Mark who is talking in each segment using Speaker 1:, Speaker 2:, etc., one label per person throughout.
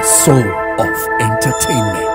Speaker 1: soul of entertainment.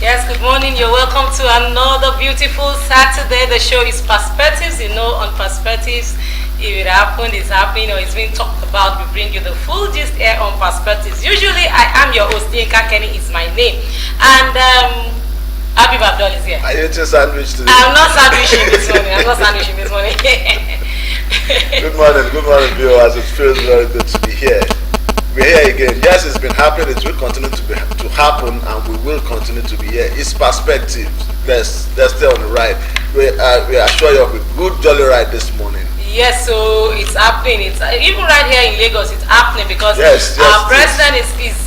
Speaker 2: Yes, good morning. You're welcome to another beautiful Saturday. The show is Perspectives. You know, on Perspectives, if it happened, it's happening, or it's being talked about, we bring you the full gist here on Perspectives. Usually, I am your host, Yinka Kenny is my name. And Habib Abdul is here.
Speaker 3: Are you eating sandwich today?
Speaker 2: I'm not sandwiching this morning.
Speaker 3: Good morning, viewers. It feels very good to be here. We're here again. Yes, it's been happening. It will continue to happen, and we will continue to be here. It's Perspectives. Let's stay on the ride. We assure you of a good jolly ride this morning.
Speaker 2: Yes, so it's happening. It's even right here in Lagos. It's happening because our president is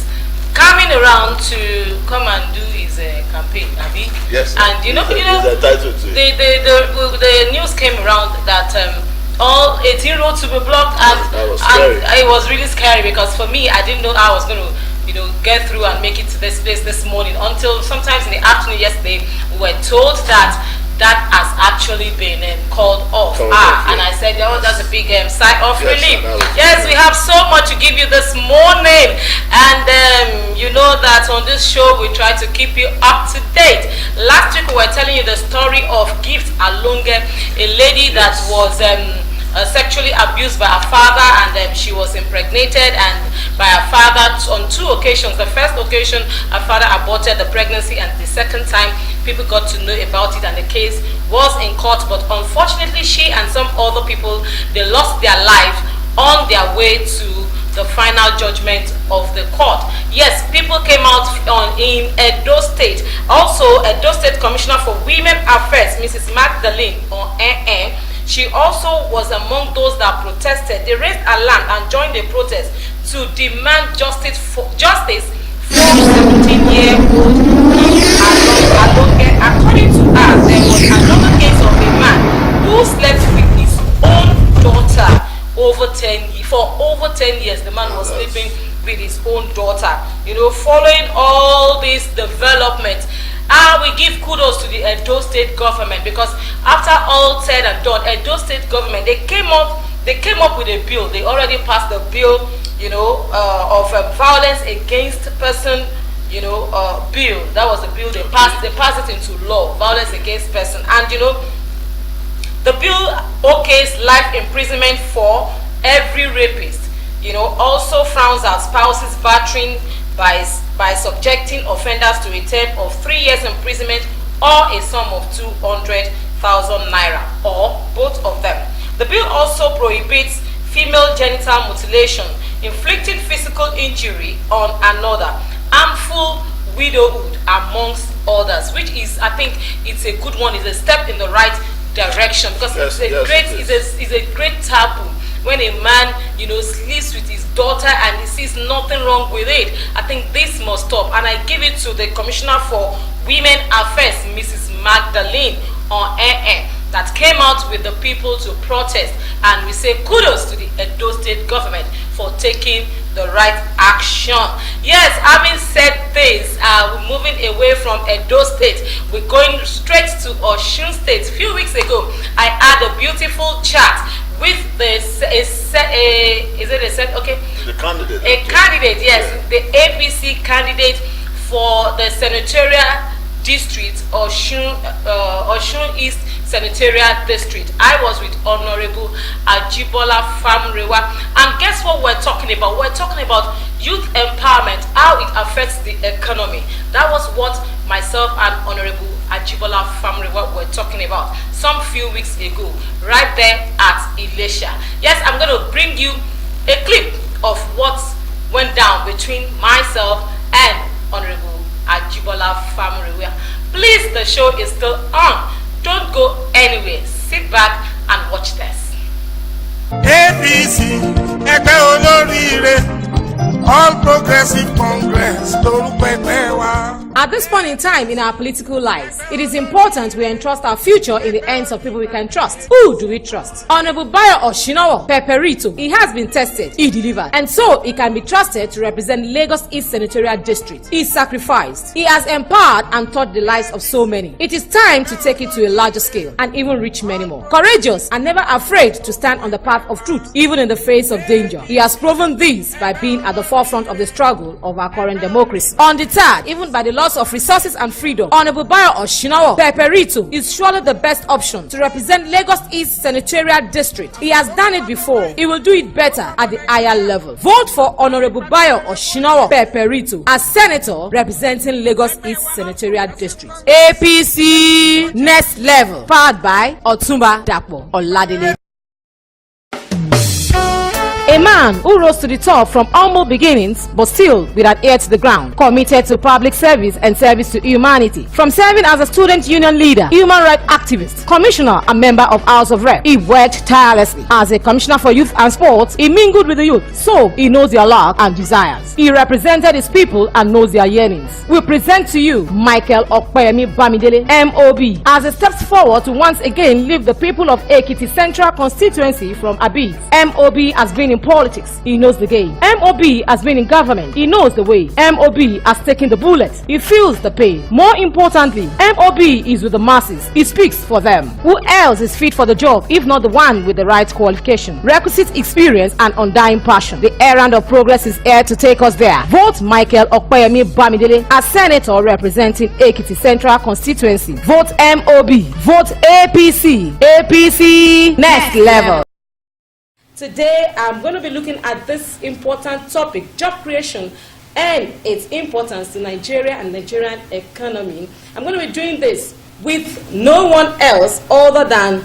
Speaker 2: coming around to come and do his campaign, Abi.
Speaker 3: Yes.
Speaker 2: And you know,
Speaker 3: he's entitled to it.
Speaker 2: The news came around that all 18 roads to be blocked, and it was really scary because for me, I didn't know I was going to, get through and make it to this place this morning until sometimes in the afternoon yesterday we were told that has actually been called off. And I said, oh, that's a big sigh of relief. Yes, we have so much to give you this morning, and you know that on this show we try to keep you up to date. Last week we were telling you the story of Gift Alonge, a lady that was sexually abused by her father, and she was impregnated and by her father on 2 occasions. The first occasion, her father aborted the pregnancy, and the second time people got to know about it, and the case was in court. But unfortunately, she and some other people, they lost their lives on their way to the final judgment of the court. Yes, people came out in Edo State. Also, Edo State Commissioner for Women Affairs, Mrs. Magdalene she also was among those that protested. They raised alarm and joined the protest to demand justice for 17-year-old Alonge. According to us, there was another case of a man who slept with his own daughter for over 10 years. The man was sleeping with his own daughter. Following all this development, we give kudos to the Edo State government, because after all said and done, Edo State government, they came up with a bill. They already passed the bill, of violence against person, bill. That was the bill they passed. They passed it into law, violence against person, and the bill okays life imprisonment for every rapist. Also frowns at spouses battering by subjecting offenders to a term of 3 years imprisonment or a sum of 200,000 naira, or both of them. The bill also prohibits female genital mutilation, inflicting physical injury on another, harmful widowhood, amongst others, which is, I think, it's a good one. It's a step in the right direction, because it's a great taboo when a man, sleeps with his daughter and he sees nothing wrong with it. I think this must stop, and I give it to the Commissioner for Women Affairs, Mrs. Magdalene that came out with the people to protest, and we say kudos to the Edo State government for taking the right action. Yes, having said this, we're moving away from Edo State. We're going straight to Osun State. A few weeks ago, I had a beautiful chat with the candidate. A candidate, yes, the APC candidate for the senatorial District, Osun East Senatorial District. I was with Honorable Ajibola Famurewa, and guess what we're talking about? We're talking about youth empowerment, how it affects the economy. That was what myself and Honorable Ajibola Famurewa were talking about some few weeks ago, right there at Ilesha. Yes, I'm going to bring you a clip of what went down between myself and Honorable Ajibola Famurewa. Please, the show is still on. Don't go anywhere. Sit back and watch this.
Speaker 4: APC, ẹgbẹ́ olóríire, All Progressive Congress, lórúkọ ẹgbẹ́ wa.
Speaker 5: At this point in time in our political lives, it is important we entrust our future in the hands of people we can trust. Who do we trust? Honorable Bayo Oshinawa Peperito. He has been tested, he delivered, and so he can be trusted to represent Lagos East Senatorial District. He sacrificed, he has empowered and taught the lives of so many. It is time to take it to a larger scale and even reach many more. Courageous and never afraid to stand on the path of truth, even in the face of danger. He has proven this by being at the forefront of the struggle of our current democracy. Undeterred, even by the loss of resources and freedom, Honorable Bayo Oshinawa Peperito is surely the best option to represent Lagos East Senatorial District. He has done it before. He will do it better at the higher level. Vote for Honorable Bayo Oshinawa Peperito as Senator representing Lagos East Senatorial District. APC next level. Powered by Otumba Dapo Oladele. A man who rose to the top from humble beginnings but still with an ear to the ground, committed to public service and service to humanity. From serving as a student union leader, human rights activist, commissioner and member of House of Rep, he worked tirelessly. As a commissioner for youth and sports, he mingled with the youth, so he knows their luck and desires. He represented his people and knows their yearnings. We present to you Michael Okpeyemi Bamidele, MOB, as he steps forward to once again lift the people of Ekiti Central constituency from abyss. MOB has been in politics, he knows the game. MOB has been in government, he knows the way. MOB has taken the bullet, he feels the pain. More importantly, MOB is with the masses, he speaks for them. Who else is fit for the job if not the one with the right qualification, requisite experience and undying passion? The errand of progress is here to take us there. Vote Michael Okpeyemi Bamidele as Senator representing Ekiti Central constituency. Vote MOB. Vote APC. APC next level. Today, I'm going to be looking at this important topic, job creation and its importance to Nigeria and Nigerian economy. I'm going to be doing this with no one else other than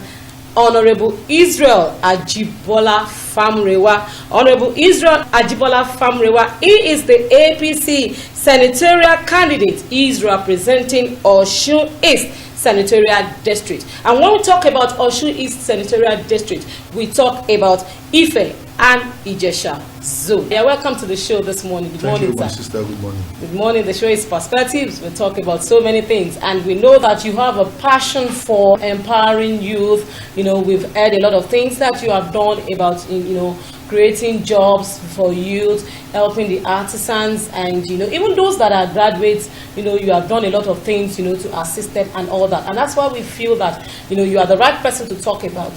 Speaker 5: Honorable Israel Ajibola Famurewa. Honorable Israel Ajibola Famurewa, he is the APC senatorial candidate. He is representing Osun East Senatorial District. And when we talk about Osun East Senatorial District, we talk about Ife and Ijesha Zone. Yeah, welcome to the show this morning. Good morning,
Speaker 6: my
Speaker 5: sir.
Speaker 6: sister. Good morning.
Speaker 5: Good morning. The show is Perspectives. We talk about so many things, and we know that you have a passion for empowering youth. You know, we've heard a lot of things that you have done about, you know, creating jobs for youth, helping the artisans, and even those that are graduates. You have done a lot of things, to assist them and all that. And that's why we feel that you are the right person to talk about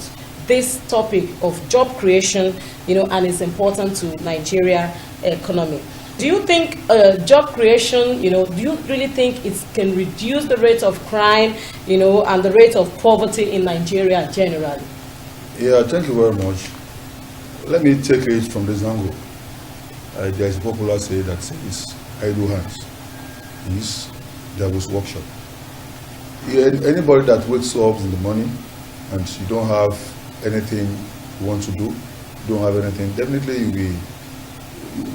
Speaker 5: this topic of job creation, and it's important to Nigeria economy. Do you think job creation, do you really think it can reduce the rate of crime, and the rate of poverty in Nigeria generally?
Speaker 6: Yeah, thank you very much. Let me take it from this angle. There is a popular saying that says, idle hands is devil's workshop. Yeah, anybody that wakes up in the morning and you don't have anything you want to do, don't have anything, definitely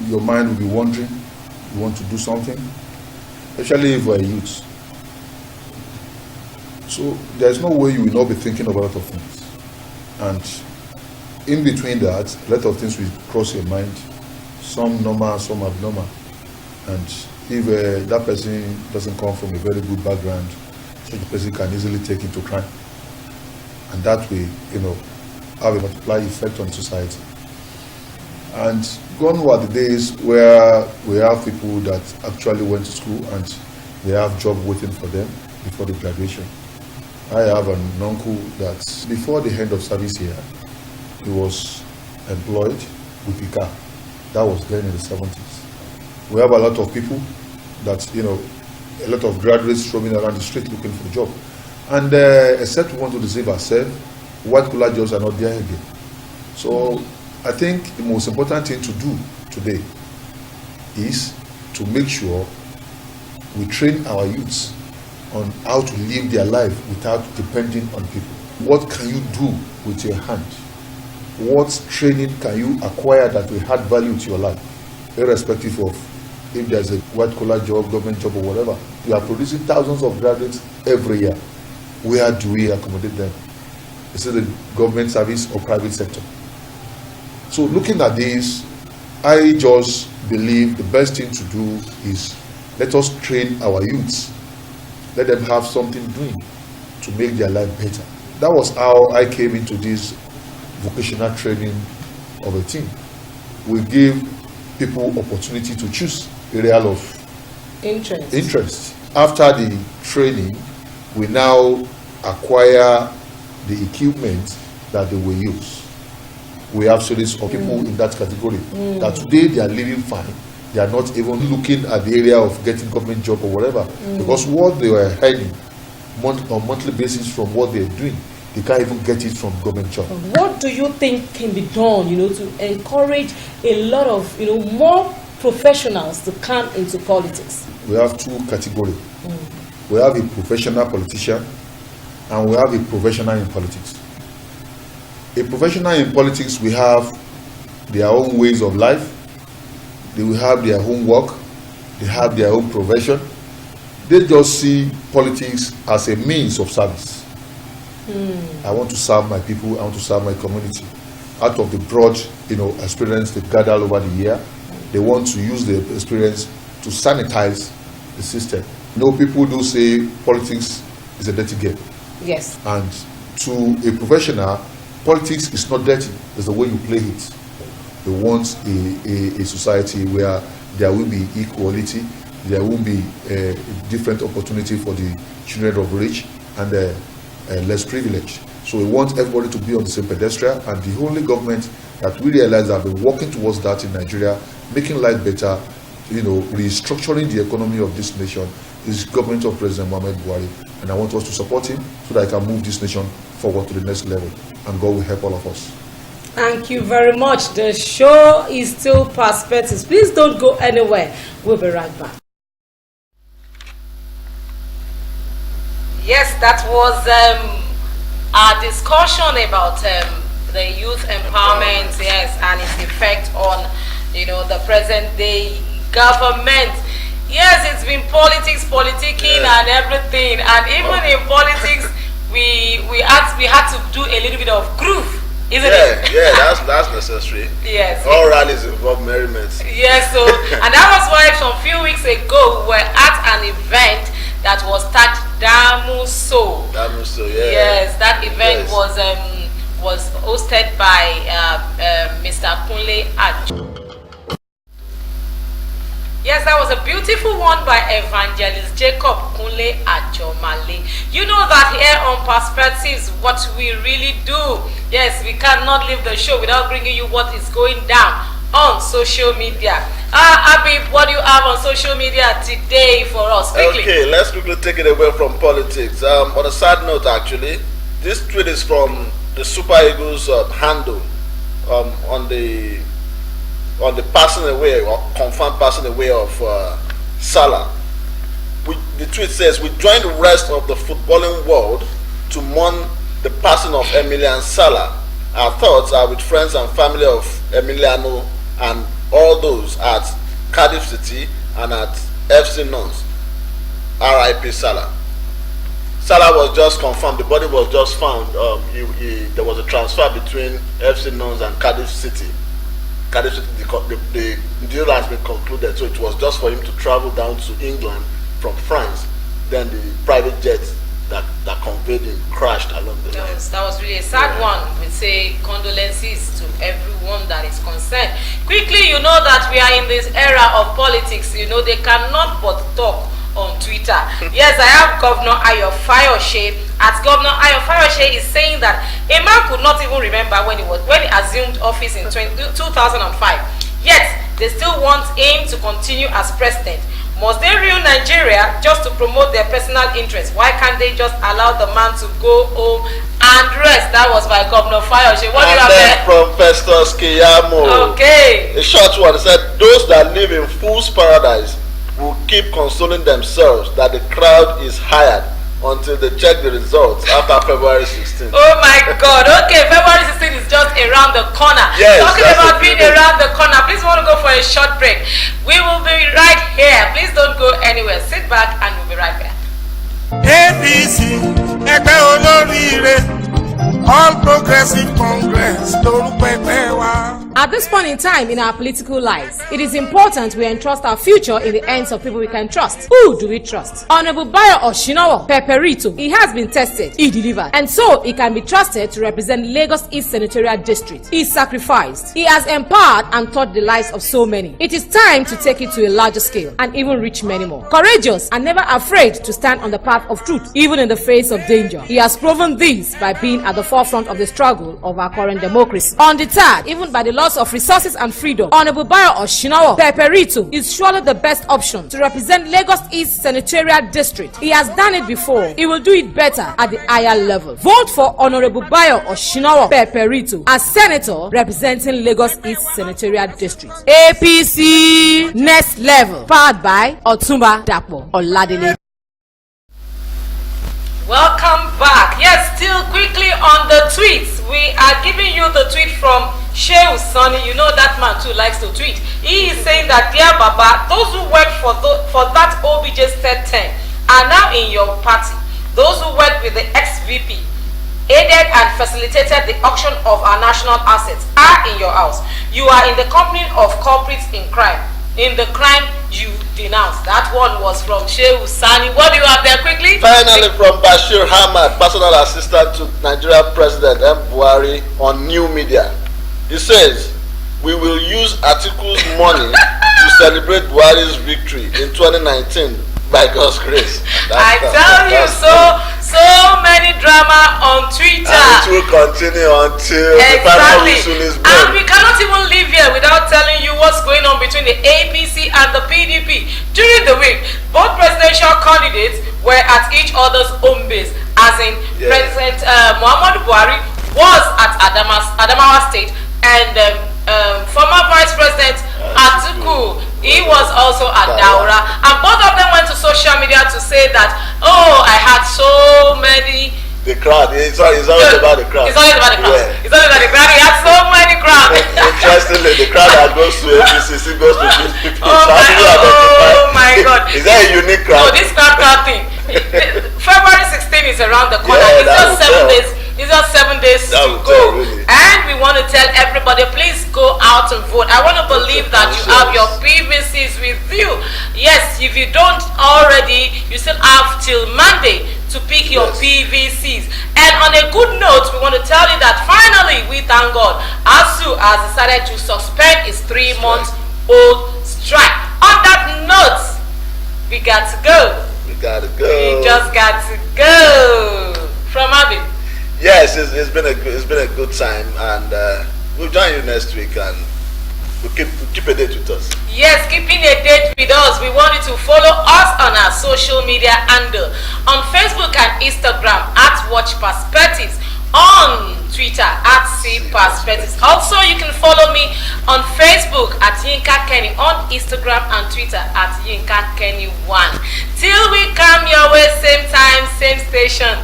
Speaker 6: your mind will be wandering. You want to do something, especially if you are a youth. So there's no way you will not be thinking of a lot of things. And in between that, a lot of things will cross your mind, some normal, some abnormal. And if that person doesn't come from a very good background, such a person can easily take into crime. And that way, have a multiplier effect on society. And gone were the days where we have people that actually went to school and they have job waiting for them before the graduation. I have an uncle that before the end of service here, he was employed with a car. That was then in the 70s. We have a lot of people that, a lot of graduates roaming around the street looking for a job. And except we want to deceive ourselves, white collar jobs are not there again. So I think the most important thing to do today is to make sure we train our youths on how to live their life without depending on people. What can you do with your hand? What training can you acquire that will add value to your life, irrespective of if there's a white collar job, government job or whatever? We are producing thousands of graduates every year. Where do we accommodate them? Is it the government service or private sector? So looking at this, I just believe the best thing to do is let us train our youths. Let them have something doing to make their life better. That was how I came into this vocational training of a team. We give people opportunity to choose area of interest. After the training, we now acquire the equipment that they will use. We have studies of people in that category that today they are living fine. They are not even looking at the area of getting government job or whatever, because what they were earning on monthly basis from what they're doing, they can't even get it from government job.
Speaker 5: What do you think can be done, to encourage a lot of, more professionals to come into politics?
Speaker 6: We have two categories. We have a professional politician and we have a professional in politics. A professional in politics, we have their own ways of life. They will have their own work. They have their own profession. They just see politics as a means of service. I want to serve my people. I want to serve my community. Out of the broad, experience they've gathered over the year, they want to use the experience to sanitize the system. People do say politics is a dirty game.
Speaker 5: Yes.
Speaker 6: And to a professional, politics is not dirty. It's the way you play it. They want a society where there will be equality, there will be a different opportunity for the children of rich and less privileged. So we want everybody to be on the same pedestal, and the only government that we realize have been working towards that in Nigeria, making life better, restructuring the economy of this nation, is government of President Muhammad Buhari. And I want us to support him so that I can move this nation forward to the next level, and God will help all of us.
Speaker 5: Thank you very much. The show is still Perspectives. Please don't go anywhere. We'll be right back.
Speaker 2: Yes, that was our discussion about the youth empowerment, yes, and its effect on, the present day government. Yes, it's been politics, politicking, and everything, and even in politics, we had to do a little bit of groove. Isn't it?
Speaker 3: Yeah, that's necessary.
Speaker 2: Yes.
Speaker 3: All rallies involve merriment.
Speaker 2: Yes, so and that was why some few weeks ago we were at an event that was tagged Damuso.
Speaker 3: Damuso, yeah.
Speaker 2: Yes, that event was hosted by Mr. Kunle Ajo. Yes, that was a beautiful one by Evangelist Jacob Kunle Ajomale. You know that here on Perspectives, what we really do. Yes, we cannot leave the show without bringing you what is going down on social media. Abi, what do you have on social media today for us? Quickly.
Speaker 3: Okay, let's quickly take it away from politics. On a side note, actually, this tweet is from the Super Eagles handle on the passing away or confirmed passing away of Salah. The tweet says, "We join the rest of the footballing world to mourn the passing of Emilian Salah. Our thoughts are with friends and family of Emiliano and all those at Cardiff City and at FC Nuns. R.I.P. Salah." Salah was just confirmed. The body was just found. There was a transfer between FC Nuns and Cardiff City. Cardiff City, the deal has been concluded, so it was just for him to travel down to England from France. Then the private jet that conveyed him crashed along the line.
Speaker 2: That was really a sad one. We say condolences to everyone that is concerned. Quickly, you know that we are in this era of politics. They cannot but talk on Twitter. Yes, I have Governor Ayo Fayose. As Governor Ayo Fayose is saying that a man could not even remember when he assumed office in 2005. Yet they still want him to continue as president. Must they ruin Nigeria just to promote their personal interests? Why can't they just allow the man to go home and rest? That was by Governor Fayose. What do you have there?
Speaker 3: From Festus Keyamo.
Speaker 2: Okay.
Speaker 3: A short one said, those that live in fool's paradise will keep consoling themselves that the crowd is hired until they check the results after February 16th.
Speaker 2: Oh my God. Okay, February 16th is just around the corner.
Speaker 3: Yes,
Speaker 2: talking about being around the corner, please want to go for a short break. We will be right here. Please don't go anywhere. Sit back and we'll be right back.
Speaker 4: APC ẹgbẹ́ olóríire All Progressive Congress lórúkọ ẹgbẹ́ wa.
Speaker 5: At this point in time in our political lives, it is important we entrust our future in the hands of people we can trust. Who do we trust? Honorable Bayo Oshinowo Peperito. He has been tested, he delivered, and so he can be trusted to represent Lagos East Senatorial District. He sacrificed, he has empowered and taught the lives of so many. It is time to take it to a larger scale and even reach many more. Courageous and never afraid to stand on the path of truth, even in the face of danger. He has proven this by being at the forefront of the struggle of our current democracy. Undeterred, even by the loss of resources and freedom, Honorable Bayo Oshinowo Peperito is surely the best option to represent Lagos East Senatorial District. He has done it before. He will do it better at the higher level. Vote for Honorable Bayo Oshinowo Peperito as Senator representing Lagos East Senatorial District. APC next level. Powered by Otumba Dapo Oladele.
Speaker 2: Welcome back. Yes, still quickly on the tweets. We are giving you the tweet from Shehu Sonny. You know that man too likes to tweet. He is saying that, dear Baba, those who worked for that OBJ's third term are now in your party. Those who worked with the ex-VP, aided and facilitated the auction of our national assets are in your house. You are in the company of culprits in crime. In the crime you denounced. That one was from Shehu Sani. What do you have there quickly?
Speaker 3: Finally, from Bashir Hamad, personal assistant to Nigeria President M. Buhari on new media. He says, we will use Atiku's money to celebrate Buhari's victory in 2019 by God's grace.
Speaker 2: I tell you, so many drama on Twitter.
Speaker 3: And it will continue until the final whistle is blown.
Speaker 2: And we cannot even live here without telling you what's going on between the APC and the PDP. During the week, both presidential candidates were at each other's home base, as in President Muhammadu Buhari was at Adamawa State, and former Vice President Atiku, he was also at Daura, and both of them went to social media to say that, oh, I had so many.
Speaker 3: The crowd, it's always about the crowd.
Speaker 2: It's always about the crowd.
Speaker 3: Yeah.
Speaker 2: It's always about the crowd. He had so many crowds.
Speaker 3: Interestingly, the crowd that goes to APC still goes to PDP.
Speaker 2: Oh my God.
Speaker 3: Is that a unique crowd?
Speaker 2: No, this crowd thing. February 16 is around the corner.
Speaker 3: Yeah,
Speaker 2: it's just 7 days. It's just 7 days to go.
Speaker 3: Really.
Speaker 2: And we want to tell everybody, please go out and vote. I want to believe that you have your PVCs with you. Yes, if you don't already, you still have till Monday to pick your PVCs. And on a good note, we want to tell you that finally, we thank God, ASU has decided to suspend its 3-month-old strike. On that note, we got to go.
Speaker 3: We gotta go.
Speaker 2: We just got to go. From Abby.
Speaker 3: Yes, it's been a good time, and we'll join you next week, and we'll keep a date with us.
Speaker 2: Yes, keeping a date with us. We want you to follow us on our social media handle on Facebook and Instagram at Watch Perspectives, on Twitter at See Perspectives. Also, you can follow me on Facebook at Yinka Kenny, on Instagram and Twitter at Yinka Kenny1. Till we come your way, same time, same station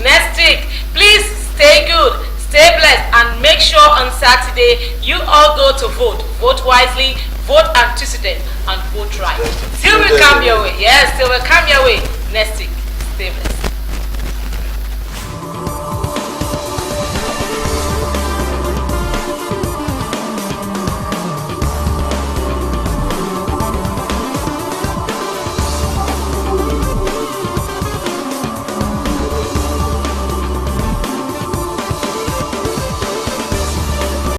Speaker 2: next week. Please stay good, stay blessed, and make sure on Saturday you all go to vote. Vote wisely, vote antecedent, and vote right. Till we come your way. Yes, till we come your way next week. Stay blessed.